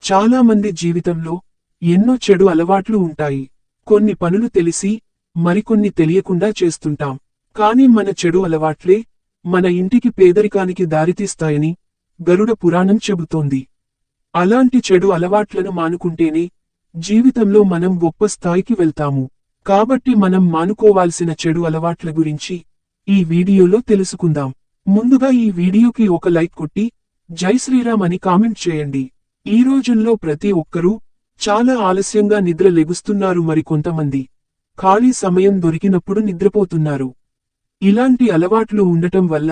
చాలా మంది జీవితంలో ఎన్నో చెడు అలవాట్లు ఉంటాయి. కొన్ని పనులు తెలిసి మరికొన్ని తెలియకుండా చేస్తుంటాం. కానీ మన చెడు అలవాట్లే మన ఇంటికి పేదరికానికి దారితీస్తాయని గరుడ పురాణం చెబుతోంది. అలాంటి చెడు అలవాట్లను మానుకుంటేనే జీవితంలో మనం గొప్ప స్థాయికి వెళ్తాము. కాబట్టి మనం మానుకోవాల్సిన చెడు అలవాట్ల గురించి ఈ వీడియోలో తెలుసుకుందాం. ముందుగా ఈ వీడియోకి ఒక లైక్ కొట్టి జై శ్రీరామ్ అని కామెంట్ చేయండి. ఈ రోజుల్లో ప్రతి ఒక్కరూ చాలా ఆలస్యంగా నిద్ర లెగుస్తున్నారు. మరికొంతమంది ఖాళీ సమయం దొరికినప్పుడు నిద్రపోతున్నారు. ఇలాంటి అలవాట్లు ఉండటం వల్ల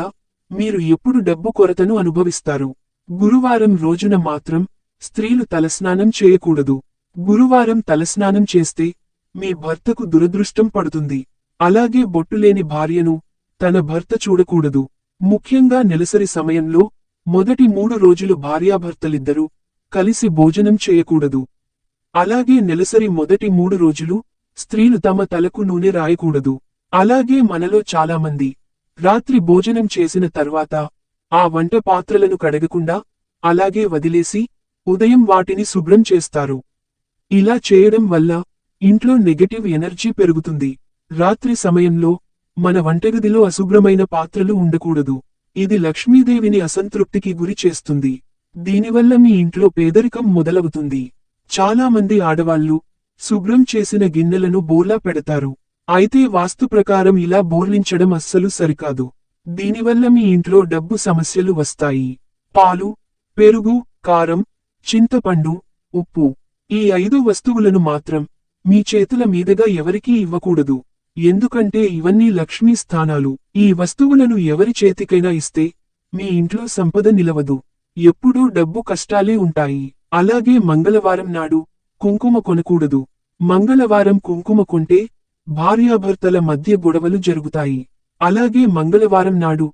మీరు ఎప్పుడు డబ్బు కొరతను అనుభవిస్తారు. గురువారం రోజున మాత్రం స్త్రీలు తలస్నానం చేయకూడదు. గురువారం తలస్నానం చేస్తే మీ భర్తకు దురదృష్టం పడుతుంది. అలాగే బొట్టులేని భార్యను తన భర్త చూడకూడదు. ముఖ్యంగా నెలసరి సమయంలో మొదటి 3 రోజులు భార్యాభర్తలిద్దరూ కలిసి భోజనం చేయకూడదు. అలాగే నెలసరి మొదటి 3 రోజులు స్త్రీలు తమ తలకు నూనె రాయకూడదు. అలాగే మనలో చాలామంది రాత్రి భోజనం చేసిన తర్వాత ఆ వంట పాత్రలను కడగకుండా అలాగే వదిలేసి ఉదయం వాటిని శుభ్రం చేస్తారు. ఇలా చేయడం వల్ల ఇంట్లో నెగటివ్ ఎనర్జీ పెరుగుతుంది. రాత్రి సమయంలో మన వంటగదిలో అశుభ్రమైన పాత్రలు ఉండకూడదు. ఇది లక్ష్మీదేవిని అసంతృప్తికి గురి చేస్తుంది. దీనివల్ల మీ ఇంట్లో పేదరికం మొదలవుతుంది. చాలా మంది ఆడవాళ్లు శుభ్రం చేసిన గిన్నెలను బోర్లా పెడతారు. అయితే వాస్తు ప్రకారం ఇలా బోర్లించడం అస్సలు సరికాదు. దీనివల్ల మీ ఇంట్లో డబ్బు సమస్యలు వస్తాయి. పాలు, పెరుగు, కారం, చింతపండు, ఉప్పు ఈ 5 వస్తువులను మాత్రం మీ చేతుల మీదుగా ఎవరికీ ఇవ్వకూడదు. ఎందుకంటే ఇవన్నీ లక్ష్మీ స్థానాలు. ఈ వస్తువులను ఎవరి చేతికైనా ఇస్తే మీ ఇంట్లో సంపద నిలవదు. ఎప్పుడూ డబ్బు కష్టాలే ఉంటాయి. అలాగే మంగళవారం నాడు కుంకుమ కొనకూడదు. మంగళవారం కుంకుమ కొంటే భార్యాభర్తల మధ్య గొడవలు జరుగుతాయి. అలాగే మంగళవారం నాడు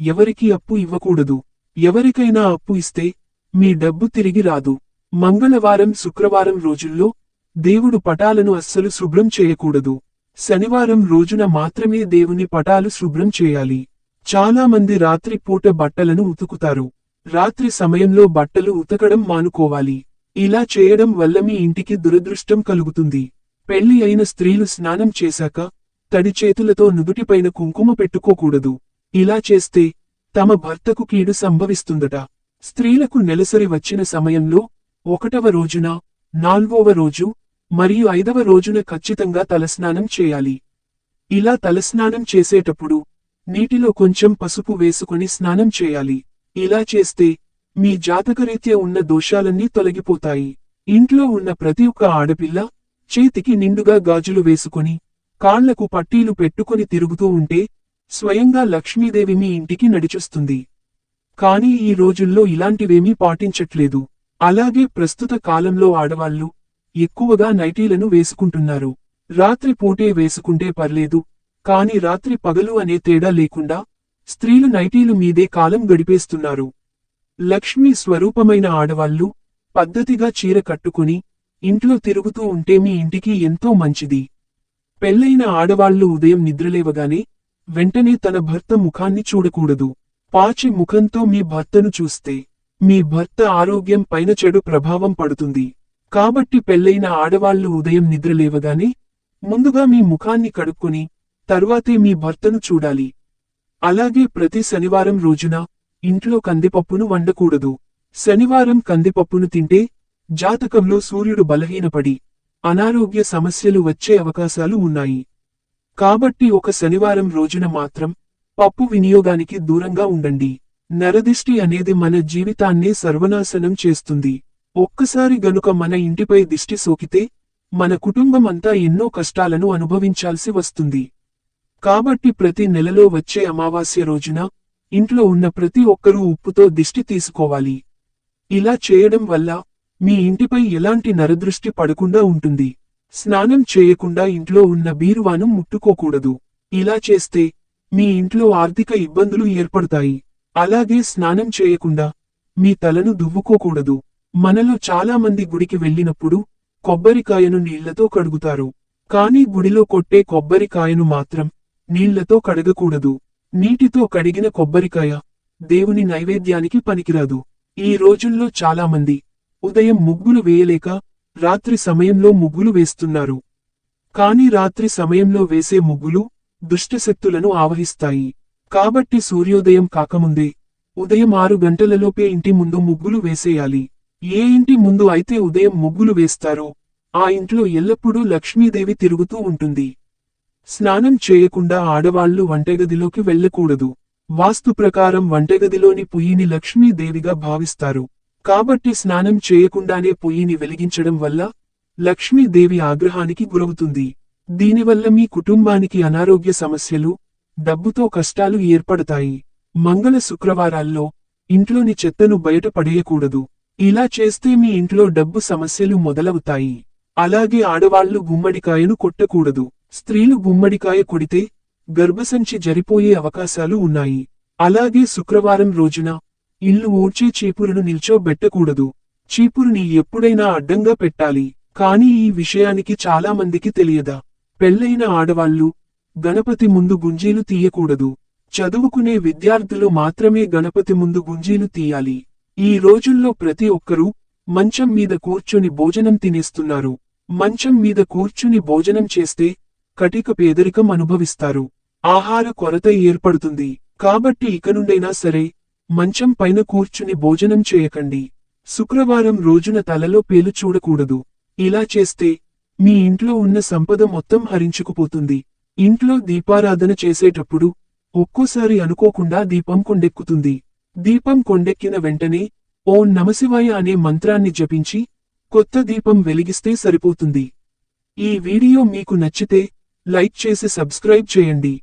ఎవరికి అప్పు ఇవ్వకూడదు. ఎవరికైనా అప్పు ఇస్తే మీ డబ్బు తిరిగి రాదు. మంగళవారం శుక్రవారం రోజుల్లో దేవుడు పటాలను అస్సలు శుభ్రం చేయకూడదు. శనివారం రోజున మాత్రమే దేవుని పటాలు శుభ్రం చేయాలి. చాలా మంది రాత్రి పూట బట్టలను ఉతుకుతారు. రాత్రి సమయంలో బట్టలు ఉతకడం మానుకోవాలి. ఇలా చేయడం వల్ల మీ ఇంటికి దురదృష్టం కలుగుతుంది. పెళ్లి అయిన స్త్రీలు స్నానం చేశాక తడి చేతులతో నుదుటిపైన కుంకుమ పెట్టుకోకూడదు. ఇలా చేస్తే తమ భర్తకు కీడు సంభవిస్తుందట. స్త్రీలకు నెలసరి వచ్చిన సమయంలో 1వ రోజున, 4వ రోజు మరియు 5వ రోజున ఖచ్చితంగా తలస్నానం చేయాలి. ఇలా తలస్నానం చేసేటప్పుడు నీటిలో కొంచెం పసుపు వేసుకొని స్నానం చేయాలి. ఇలా చేస్తే మీ జాతకరీత్యా ఉన్న దోషాలన్నీ తొలగిపోతాయి. ఇంట్లో ఉన్న ప్రతి ఒక్క ఆడపిల్ల చేతికి నిండుగా గాజులు వేసుకొని కాళ్లకు పట్టీలు పెట్టుకొని తిరుగుతూ ఉంటే స్వయంగా లక్ష్మీదేవి మీ ఇంటికి నడిచొస్తుంది. కానీ ఈ రోజుల్లో ఇలాంటివేమీ పాటించట్లేదు. అలాగే ప్రస్తుత కాలంలో ఆడవాళ్లు ఎక్కువగా నైటీలను వేసుకుంటున్నారు. రాత్రి పూటే వేసుకుంటే పర్లేదు, కాని రాత్రి పగలు అనే తేడా లేకుండా స్త్రీలు నైటీలు మీదే కాలం గడిపేస్తున్నారు. లక్ష్మీ స్వరూపమైన ఆడవాళ్లు పద్ధతిగా చీర కట్టుకుని ఇంట్లో తిరుగుతూ ఉంటే మీ ఇంటికి ఎంతో మంచిది. పెళ్లైన ఆడవాళ్లు ఉదయం నిద్రలేవగానే వెంటనే తన భర్త ముఖాన్ని చూడకూడదు. పాచి ముఖంతో మీ భర్తను చూస్తే మీ భర్త ఆరోగ్యం పైన చెడు ప్రభావం పడుతుంది. కాబట్టి పెళ్లైన ఆడవాళ్లు ఉదయం నిద్రలేవగానే ముందుగా మీ ముఖాన్ని కడుక్కొని తరువాతే మీ భర్తను చూడాలి. అలాగే ప్రతి శనివారం రోజున ఇంట్లో కందిపప్పును వండకూడదు. శనివారం కందిపప్పును తింటే జాతకంలో సూర్యుడు బలహీనపడి అనారోగ్య సమస్యలు వచ్చే అవకాశాలు ఉన్నాయి. కాబట్టి ఒక శనివారం రోజున మాత్రం పప్పు వినియోగానికి దూరంగా ఉండండి. నరదిష్టి అనేది మన జీవితాన్నే సర్వనాశనం చేస్తుంది. ఒక్కసారి గనుక మన ఇంటిపై దిష్టి సోకితే మన కుటుంబం అంతా ఎన్నో కష్టాలను అనుభవించాల్సి వస్తుంది. కాబట్టి ప్రతి నెలలో వచ్చే అమావాస్య రోజున ఇంట్లో ఉన్న ప్రతి ఒక్కరూ ఉప్పుతో దిష్టి తీసుకోవాలి. ఇలా చేయడం వల్ల మీ ఇంటిపై ఎలాంటి నరదృష్టి పడకుండా ఉంటుంది. స్నానం చేయకుండా ఇంట్లో ఉన్న బీరువాను ముట్టుకోకూడదు. ఇలా చేస్తే మీ ఇంట్లో ఆర్థిక ఇబ్బందులు ఏర్పడతాయి. అలాగే స్నానం చేయకుండా మీ తలను దువ్వుకోకూడదు. మనలో చాలా మంది గుడికి వెళ్ళినప్పుడు కొబ్బరికాయను నీళ్లతో కడుగుతారు. కానీ గుడిలో కొట్టే కొబ్బరికాయను మాత్రం నీళ్లతో కడగకూడదు. నీటితో కడిగిన కొబ్బరికాయ దేవుని నైవేద్యానికి పనికిరాదు. ఈ రోజుల్లో చాలామంది ఉదయం ముగ్గులు వేయలేక రాత్రి సమయంలో ముగ్గులు వేస్తున్నారు. కాని రాత్రి సమయంలో వేసే ముగ్గులు దుష్టశక్తులను ఆవహిస్తాయి. కాబట్టి సూర్యోదయం కాకముందే ఉదయం 6 గంటలలోపే ఇంటి ముందు ముగ్గులు వేసేయాలి. ఏ ఇంటి ముందు అయితే ఉదయం ముగ్గులు వేస్తారో ఆ ఇంట్లో ఎల్లప్పుడూ లక్ష్మీదేవి తిరుగుతూ ఉంటుంది. స్నానం చేయకుండా ఆడవాళ్లు వంటగదిలోకి వెళ్ళకూడదు. వాస్తు ప్రకారం వంటగదిలోని పొయ్యిని లక్ష్మీదేవిగా భావిస్తారు. కాబట్టి స్నానం చేయకుండానే పొయ్యిని వెలిగించడం వల్ల లక్ష్మీదేవి ఆగ్రహానికి గురవుతుంది. దీనివల్ల మీ కుటుంబానికి అనారోగ్య సమస్యలు, డబ్బుతో కష్టాలు ఏర్పడతాయి. మంగళ శుక్రవారాల్లో ఇంట్లోని చెత్తను బయట పడేయకూడదు. ఇలా చేస్తే మీ ఇంట్లో డబ్బు సమస్యలు మొదలవుతాయి. అలాగే ఆడవాళ్లు గుమ్మడికాయను కొట్టకూడదు. స్త్రీలు గుమ్మడికాయ కొడితే గర్భసంచి జరిపోయే అవకాశాలు ఉన్నాయి. అలాగే శుక్రవారం రోజున ఇల్లు ఊడ్చే చీపురును నిల్చోబెట్టకూడదు. చీపురుని ఎప్పుడైనా అడ్డంగా పెట్టాలి. కానీ ఈ విషయానికి చాలా మందికి తెలియదా? పెళ్లైన ఆడవాళ్లు గణపతి ముందు గుంజీలు తీయకూడదు. చదువుకునే విద్యార్థులు మాత్రమే గణపతి ముందు గుంజీలు తీయాలి. ఈ రోజుల్లో ప్రతి ఒక్కరూ మంచం మీద కూర్చుని భోజనం తినేస్తున్నారు. మంచం మీద కూర్చుని భోజనం చేస్తే కటిక పేదరికం అనుభవిస్తారు. ఆహార కొరత ఏర్పడుతుంది. కాబట్టి ఇకనుండైనా సరే మంచం పైన కూర్చుని భోజనం చేయకండి. శుక్రవారం రోజున తలలో పేలు చూడకూడదు. ఇలా చేస్తే మీ ఇంట్లో ఉన్న సంపద మొత్తం హరించుకుపోతుంది. ఇంట్లో దీపారాధన చేసేటప్పుడు ఒక్కోసారి అనుకోకుండా దీపం కొండెక్కుతుంది. దీపం కొండెక్కిన వెంటనే ఓం నమశివాయ అనే మంత్రాన్ని జపించి కొత్త దీపం వెలిగిస్తే సరిపోతుంది. ఈ వీడియో మీకు నచ్చితే లైక్ చేసి సబ్స్క్రైబ్ చేయండి.